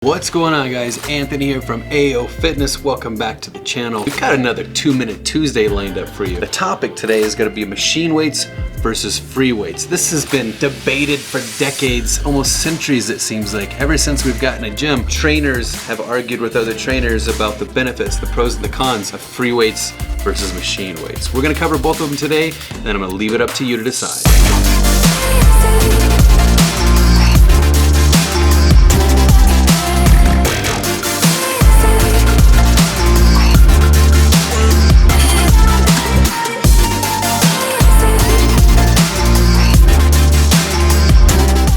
What's going on, guys? Anthony here from AO Fitness. Welcome back to the channel. We've got another 2-minute Tuesday lined up for you. The topic today is going to be machine weights versus free weights. This has been debated for decades, almost centuries it seems like. Ever since we've gotten a gym, trainers have argued with other trainers about the benefits, the pros and the cons of free weights versus machine weights. We're going to cover both of them today, and then I'm going to leave it up to you to decide.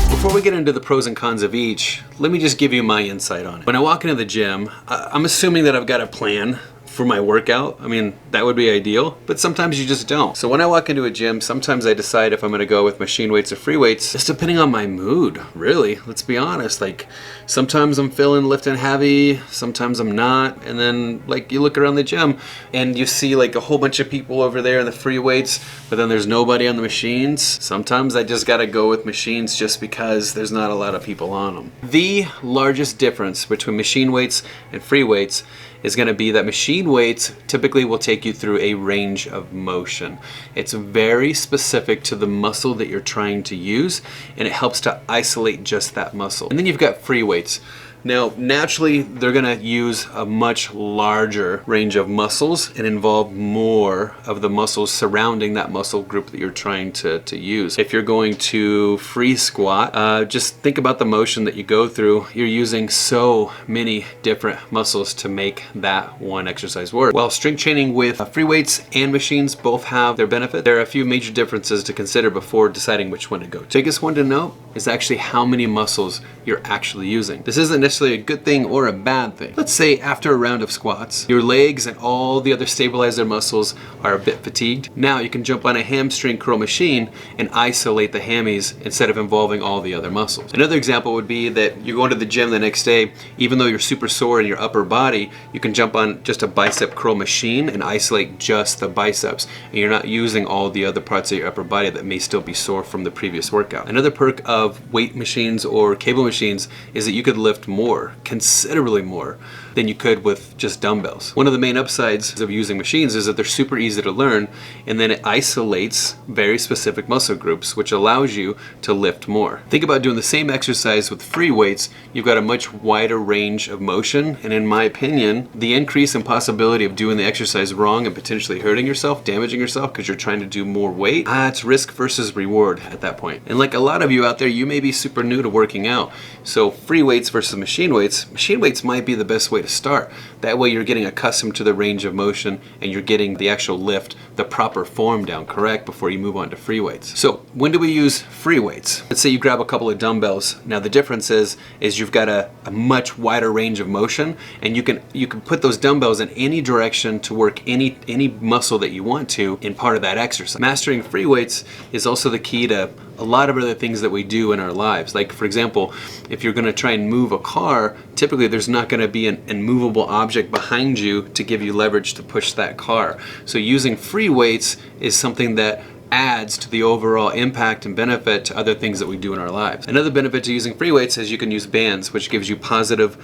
Before we get into the pros and cons of each, let me just give you my insight on it. When I walk into the gym, I'm assuming that I've got a plan for my workout. I mean, that would be ideal, but sometimes you just don't. So when I walk into a gym, sometimes I decide if I'm gonna go with machine weights or free weights, just depending on my mood, really. Let's be honest. Like, sometimes I'm feeling lifting heavy, sometimes I'm not. And then, like, you look around the gym and you see like a whole bunch of people over there in the free weights, but then there's nobody on the machines. Sometimes I just gotta go with machines just because there's not a lot of people on them. The largest difference between machine weights and free weights is going to be that machine weights typically will take you through a range of motion. It's very specific to the muscle that you're trying to use, and it helps to isolate just that muscle. And then you've got free weights. Now, naturally, they're gonna use a much larger range of muscles and involve more of the muscles surrounding that muscle group that you're trying to use. If you're going to free squat, just think about the motion that you go through. You're using so many different muscles to make that one exercise work. While strength training with free weights and machines both have their benefit, there are a few major differences to consider before deciding which one to go to. The biggest one to know is actually how many muscles you're actually using. This isn't necessarily a good thing or a bad thing. Let's say after a round of squats, your legs and all the other stabilizer muscles are a bit fatigued. Now you can jump on a hamstring curl machine and isolate the hammies instead of involving all the other muscles. Another example would be that you go into the gym the next day, even though you're super sore in your upper body, you can jump on just a bicep curl machine and isolate just the biceps, and you're not using all the other parts of your upper body that may still be sore from the previous workout. Another perk of weight machines or cable machines is that you could lift more, considerably more, than you could with just dumbbells. One of the main upsides of using machines is that they're super easy to learn, and then it isolates very specific muscle groups, which allows you to lift more. Think about doing the same exercise with free weights. You've got a much wider range of motion, and in my opinion, the increase in possibility of doing the exercise wrong and potentially hurting yourself, damaging yourself because you're trying to do more weight, it's risk versus reward at that point. And like a lot of you out there, you may be super new to working out, so free weights versus machine weights might be the best way to start. That way you're getting accustomed to the range of motion and you're getting the actual lift, the proper form down correct before you move on to free weights. So when do we use free weights? Let's say you grab a couple of dumbbells. Now the difference is you've got a much wider range of motion, and you can put those dumbbells in any direction to work any muscle that you want to in part of that exercise. Mastering free weights is also the key to a lot of other things that we do in our lives. Like, for example, if you're going to try and move a car, typically there's not going to be an immovable object behind you to give you leverage to push that car. So using free weights is something that adds to the overall impact and benefit to other things that we do in our lives. Another benefit to using free weights is you can use bands, which gives you positive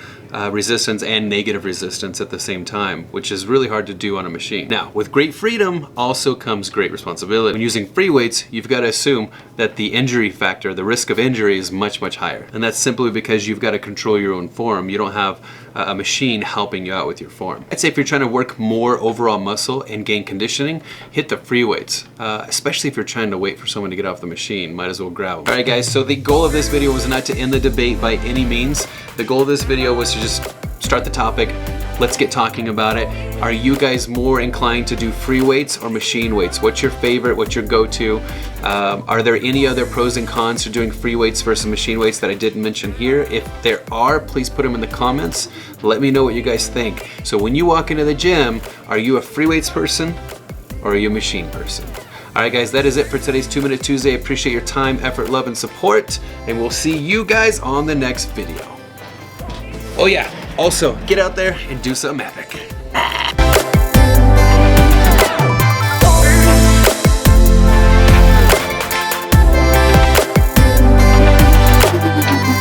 resistance and negative resistance at the same time, which is really hard to do on a machine. Now, with great freedom also comes great responsibility. When using free weights, you've got to assume that the injury factor, the risk of injury, is much, much higher. And that's simply because you've got to control your own form. You don't have a machine helping you out with your form. I'd say if you're trying to work more overall muscle and gain conditioning, hit the free weights, especially if you're trying to wait for someone to get off the machine. Might as well grab them. Alright guys, so the goal of this video was not to end the debate by any means. The goal of this video was to just start the topic. Let's get talking about it. Are you guys more inclined to do free weights or machine weights? What's your favorite? What's your go-to? Are there any other pros and cons to doing free weights versus machine weights that I didn't mention here? If there are, please put them in the comments. Let me know what you guys think. So when you walk into the gym, are you a free weights person or are you a machine person? Alright guys, that is it for today's 2-Minute Tuesday. I appreciate your time, effort, love, and support, and we'll see you guys on the next video. Oh yeah, also, get out there and do something epic.